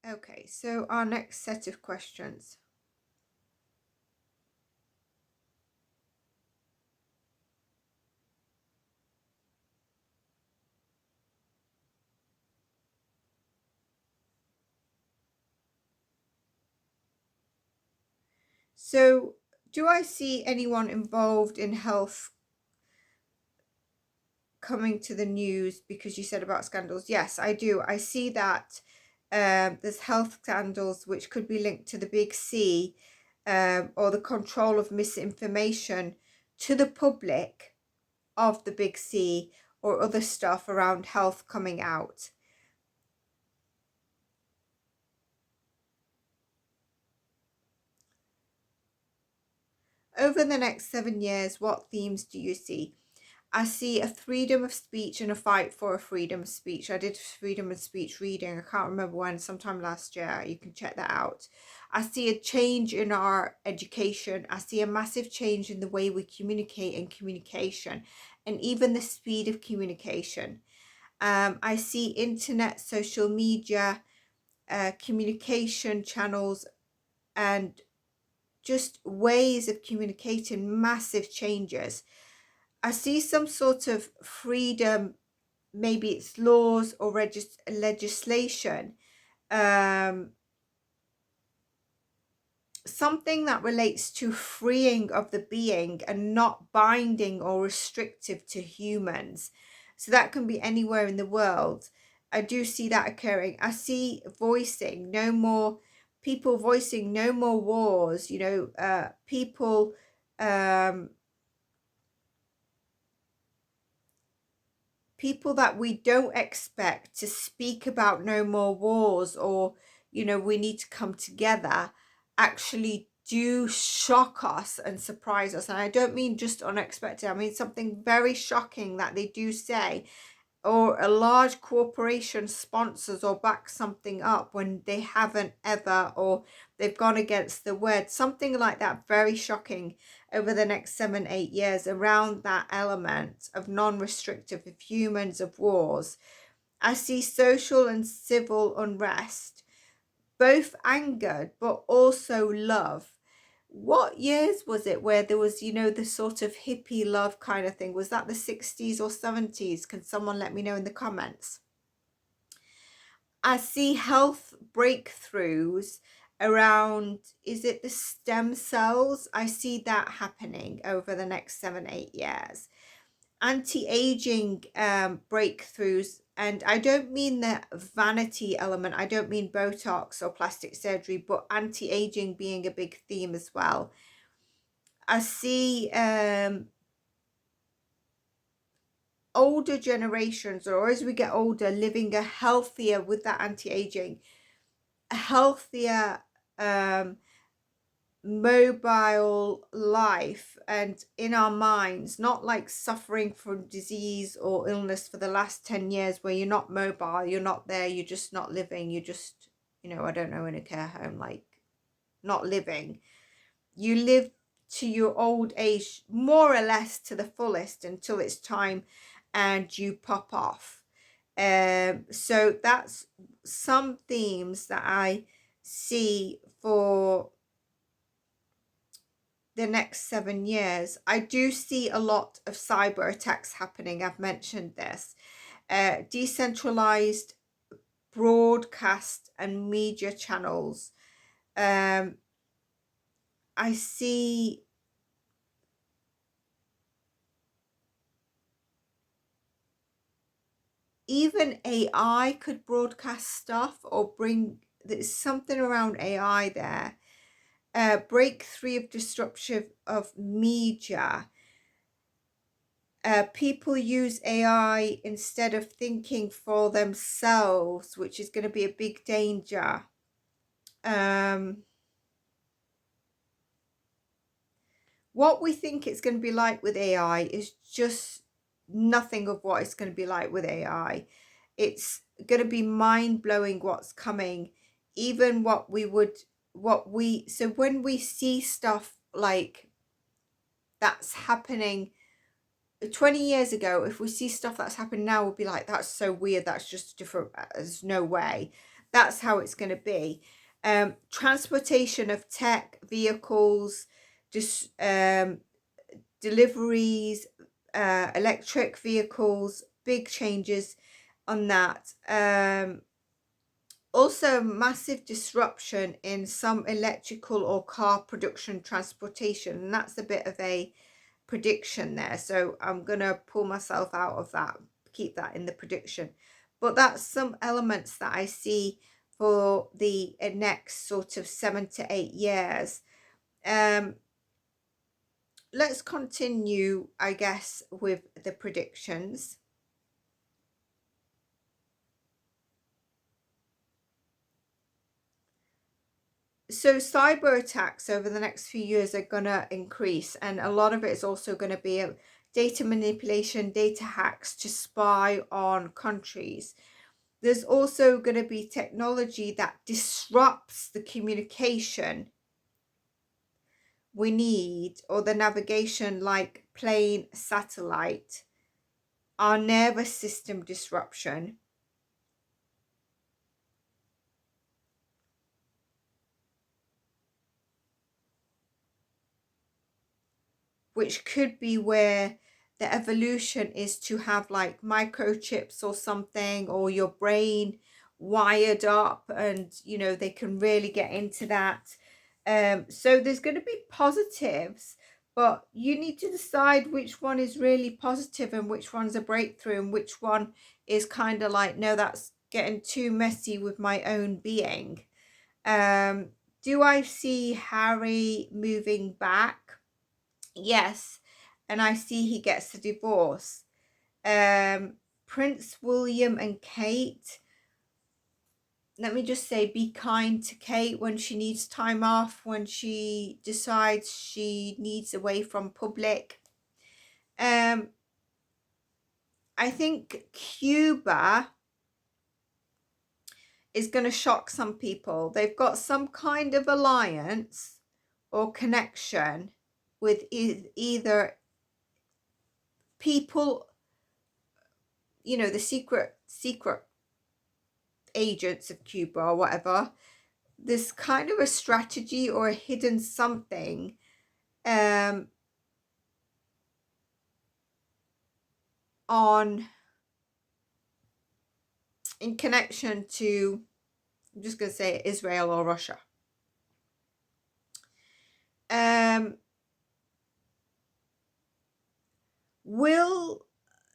Okay, so our next set of questions. So, do I see anyone involved in health coming to the news because you said about scandals? Yes, I do. I see that there's health scandals which could be linked to the big C, or the control of misinformation to the public of the big C, or other stuff around health coming out. Over the next 7 years, what themes do you see? I see a freedom of speech and a fight for a freedom of speech. I did freedom of speech reading. I can't remember when, sometime last year. You can check that out. I see a change in our education. I see a massive change in the way we communicate and communication, and even the speed of communication. I see internet, social media, communication channels, and just ways of communicating massive changes. I see some sort of freedom, maybe it's laws or legislation, something that relates to freeing of the being and not binding or restrictive to humans. So that can be anywhere in the world. I do see that occurring. I see voicing no more, people voicing no more wars, people people that we don't expect to speak about no more wars, or we need to come together, actually do shock us and surprise us. And I don't mean just unexpected, I mean something very shocking that they do say, or a large corporation sponsors or backs something up when they haven't ever, or they've gone against the word, something like that, very shocking, over the next 7-8 years around that element of non-restrictive, of humans, of wars. I see social and civil unrest, both angered but also love. What years was it where there was, the sort of hippie love kind of thing? Was that the 60s or 70s? Can someone let me know in the comments? I see health breakthroughs around, is it the stem cells? I see that happening over the next 7-8 years. Anti-aging breakthroughs, and I don't mean the vanity element, I don't mean Botox or plastic surgery, but anti-aging being a big theme as well. I see older generations, or as we get older, living a healthier, with that anti-aging, a healthier mobile life, and in our minds, not like suffering from disease or illness for the last 10 years where you're not mobile, you're not there, you're just not living, you're just, I don't know, in a care home, like not living. You live to your old age more or less to the fullest until it's time and you pop off. So that's some themes that I see for the next 7 years. I do see a lot of cyber attacks happening. I've mentioned this. Decentralized broadcast and media channels. I see even AI could broadcast stuff, or bring, there's something around AI there. Breakthrough of disruption of media. People use AI instead of thinking for themselves, which is going to be a big danger. What we think it's going to be like with AI is just nothing of what it's going to be like with AI. It's going to be mind-blowing what's coming. Even so when we see stuff like that's happening 20 years ago, if we see stuff that's happened now, we'll be like, that's so weird, that's just different, there's no way. That's how it's going to be. Transportation of tech, vehicles, just deliveries, electric vehicles, big changes on that. Also massive disruption in some electrical or car production transportation, and that's a bit of a prediction there, so I'm gonna pull myself out of that, keep that in the prediction. But that's some elements that I see for the next sort of 7 to 8 years. Let's continue, I guess, with the predictions. So cyber attacks over the next few years are going to increase, and a lot of it is also going to be data manipulation, data hacks to spy on countries. There's also going to be technology that disrupts the communication we need, or the navigation, like plane, satellite, our nervous system disruption. Which could be where the evolution is to have like microchips or something, or your brain wired up, and you know, they can really get into that. So there's going to be positives, but you need to decide which one is really positive and which one's a breakthrough, and which one is kind of like, no, that's getting too messy with my own being. Do I see Harry moving back? Yes, and I see he gets a divorce. Prince William and Kate, let me just say, be kind to Kate when she needs time off, when she decides she needs away from public. I think Cuba is going to shock some people. They've got some kind of alliance or connection with either people, you know, the secret agents of Cuba or whatever. There's kind of a strategy or a hidden something in connection to, I'm just going to say Israel or Russia.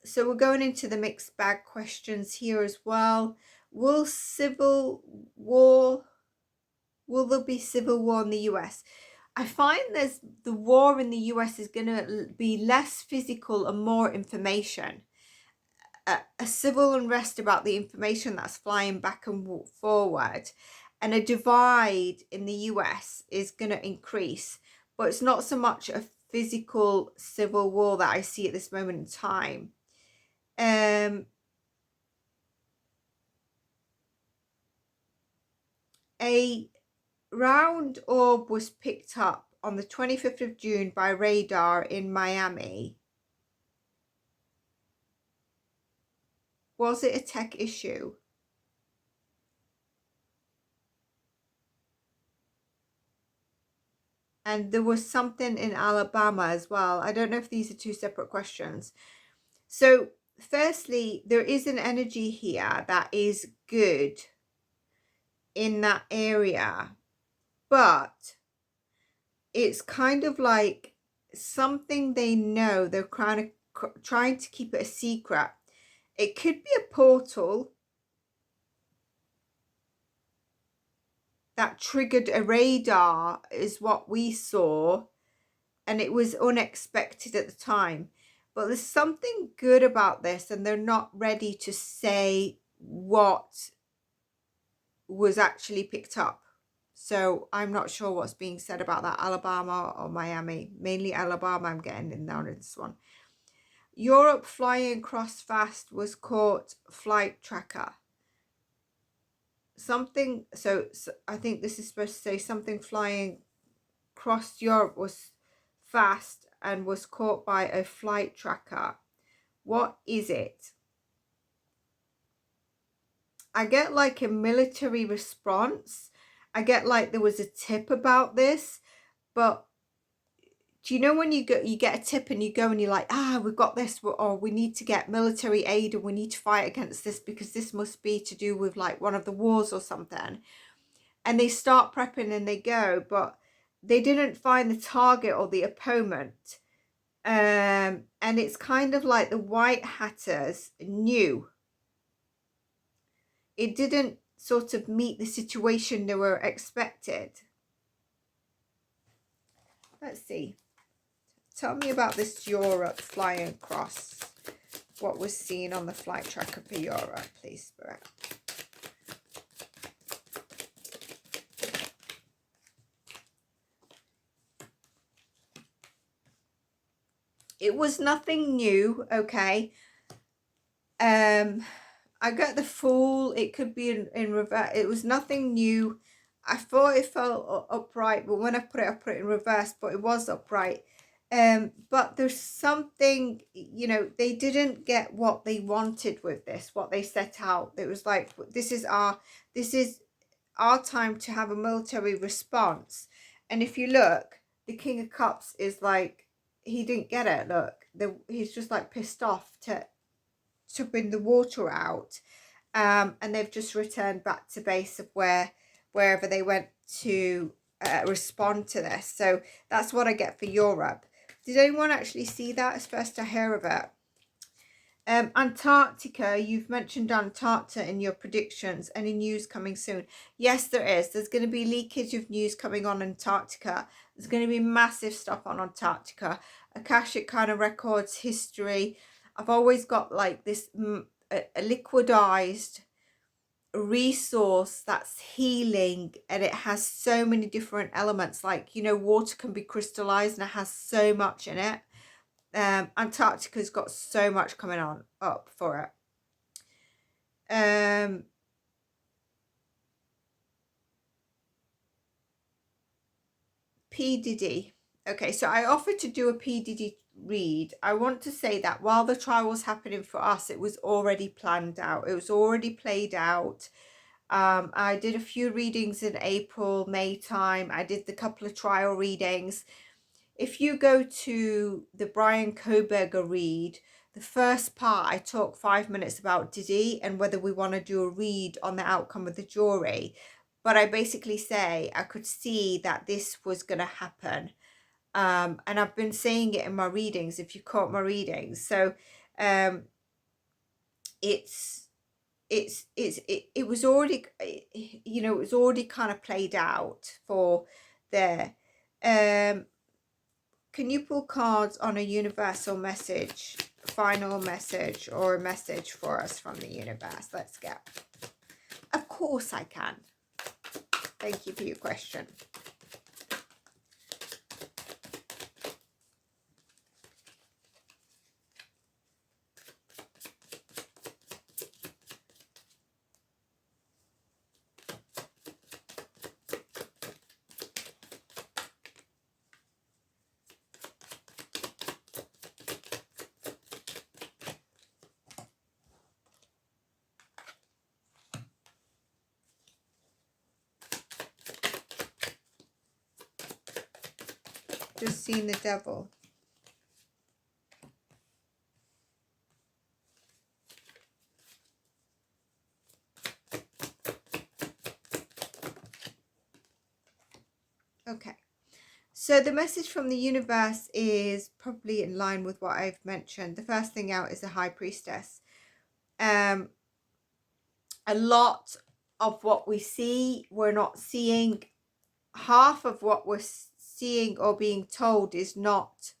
So we're going into the mixed bag questions here as well. Will there be civil war in the US? I find the war in the US is going to be less physical and more information. A civil unrest about the information that's flying back and forward, and a divide in the US is going to increase, but it's not so much a physical civil war that I see at this moment in time. A round orb was picked up on the 25th of June by radar in Miami. Was it a tech issue? And there was something in Alabama as well. I don't know if these are two separate questions. So firstly, there is an energy here that is good in that area, but it's kind of like something they know. They're trying to keep it a secret. It could be a portal that triggered a radar, is what we saw, and it was unexpected at the time. But there's something good about this, and they're not ready to say what was actually picked up. So I'm not sure what's being said about that, Alabama or Miami. Mainly Alabama I'm getting in down in this one. Europe flying across fast was caught flight tracker. Something, so I think this is supposed to say something flying across Europe was fast and was caught by a flight tracker. What is it? I get like a military response. I get like there was a tip about this, but do you know when you get a tip and you go and you're like, we've got this, or we need to get military aid and we need to fight against this because this must be to do with like one of the wars or something. And they start prepping and they go, but they didn't find the target or the opponent. And it's kind of like the White Hatters knew. It didn't sort of meet the situation they were expected. Let's see. Tell me about this Europe flying across. What was seen on the flight tracker for Europe, please, Spirit. It was nothing new, okay. I got the Fool. It could be in reverse. It was nothing new. I thought it felt upright, but when I put it in reverse, but it was upright. But there's something, you know, they didn't get what they wanted with this, what they set out. It was like, this is our time to have a military response. And if you look, the King of Cups is like, he didn't get it. Look, he's just like pissed off to bring the water out. And they've just returned back to base of wherever they went to respond to this. So that's what I get for Europe. Did anyone actually see that? It's first I hear of it. Antarctica, you've mentioned Antarctica in your predictions. Any news coming soon? Yes, there is. There's going to be leakage of news coming on Antarctica. There's going to be massive stuff on Antarctica. Akashic kind of records, history. I've always got like this a liquidized resource that's healing, and it has so many different elements. Like, you know, water can be crystallized and it has so much in it. Antarctica's got so much coming on up for it. P. Diddy. Okay, so I offered to do a P. Diddy read. I want to say that while the trial was happening for us, it was already planned out. It was already played out. I did a few readings in April, May time. I did the couple of trial readings. If you go to the Brian Koberger read, the first part, I talk 5 minutes about Diddy and whether we want to do a read on the outcome of the jury. But I basically say I could see that this was going to happen. And I've been saying it in my readings, if you caught my readings. So it was already, you know, it was already kind of played out for there. Can you pull cards on a universal message, final message, or a message for us from the universe? Let's go. Of course I can. Thank you for your question. Just seen the devil. Okay. So the message from the universe is probably in line with what I've mentioned. The first thing out is the High Priestess. A lot of what we see, we're not seeing. Half of what we're seeing or being told is not.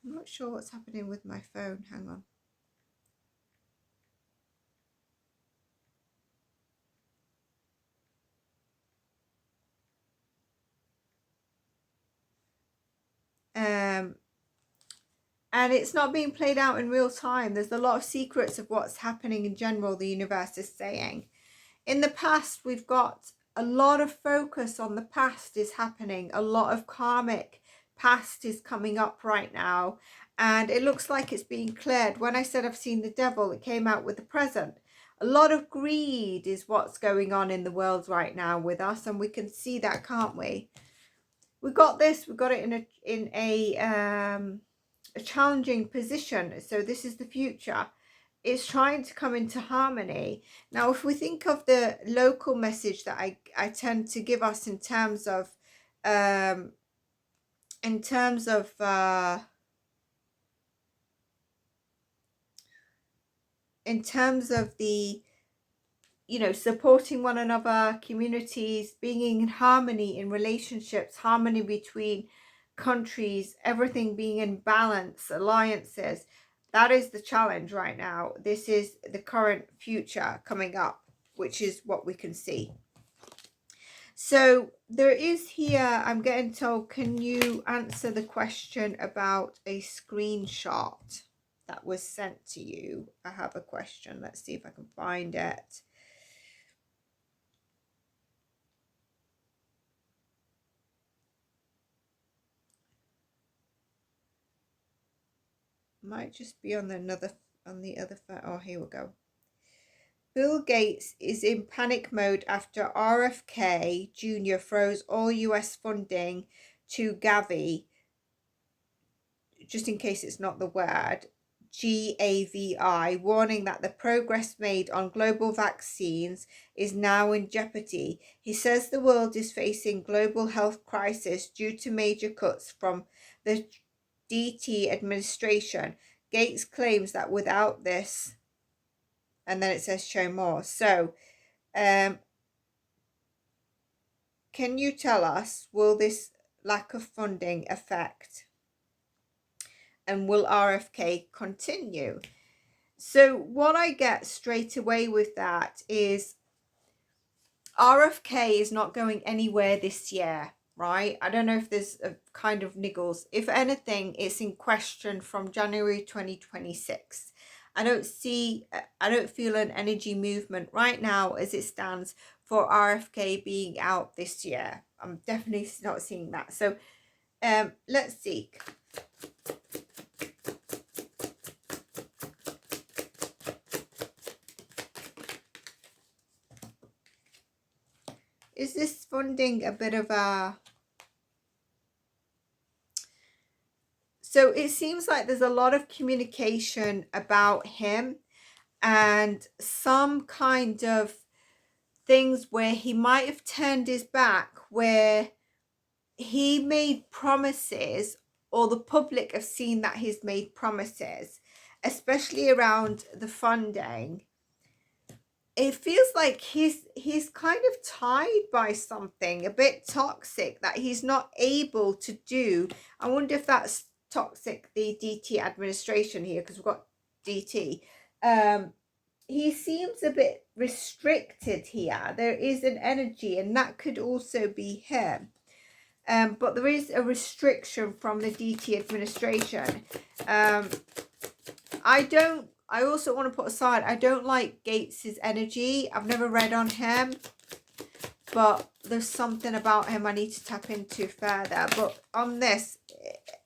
I'm not sure what's happening with my phone. Hang on. And it's not being played out in real time. There's a lot of secrets of what's happening in general, the universe is saying. In the past, we've got a lot of focus on the past is happening. A lot of karmic past is coming up right now, and it looks like it's being cleared. When I said I've seen the devil, it came out with the present. A lot of greed is what's going on in the world right now with us, and we can see that, can't we? We got this. We got it in a challenging position. So this is the future. It's trying to come into harmony. Now, if we think of the local message that I tend to give us in terms of the, you know, supporting one another, communities, being in harmony in relationships, harmony between countries, everything being in balance, alliances. That is the challenge right now. This is the current future coming up, which is what we can see. So there is here, I'm getting told, can you answer the question about a screenshot that was sent to you? I have a question. Let's see if I can find it. Might just be on the other phone. Oh, here we go. Bill Gates is in panic mode after RFK Jr. froze all US funding to Gavi, just in case it's not the word, GAVI, warning that the progress made on global vaccines is now in jeopardy. He says the world is facing global health crisis due to major cuts from the DT administration. Gates claims that without this, and then it says show more. So can you tell us, will this lack of funding affect, and will RFK continue? So what I get straight away with that is RFK is not going anywhere this year, right? I don't know if there's a kind of niggles. If anything, it's in question from January 2026. I don't feel an energy movement right now as it stands for RFK being out this year. I'm definitely not seeing that. So let's see. Is this funding a bit of a... So it seems like there's a lot of communication about him and some kind of things where he might have turned his back, where he made promises, or the public have seen that he's made promises, especially around the funding. It feels like he's kind of tied by something a bit toxic that he's not able to do. I wonder if that's toxic, the DT administration here, because we've got DT. He seems a bit restricted here. There is an energy, and that could also be him. But there is a restriction from the DT administration. I also want to put aside, I don't like Gates's energy. I've never read on him, but there's something about him I need to tap into further. But on this,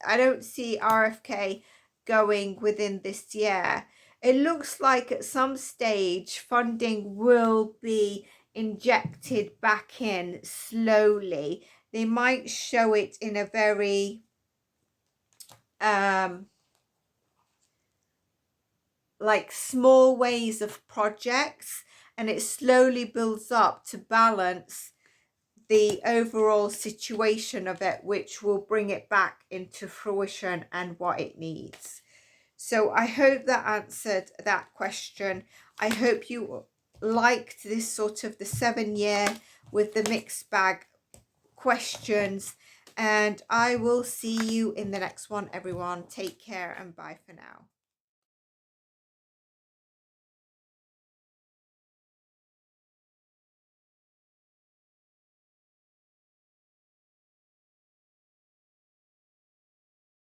I don't see RFK going within this year. It looks like at some stage funding will be injected back in slowly. They might show it in a very like small ways of projects, and it slowly builds up to balance the overall situation of it, which will bring it back into fruition and what it needs. So I hope that answered that question. I hope you liked this sort of the 7 year with the mixed bag questions, and I will see you in the next one, everyone. Take care and bye for now.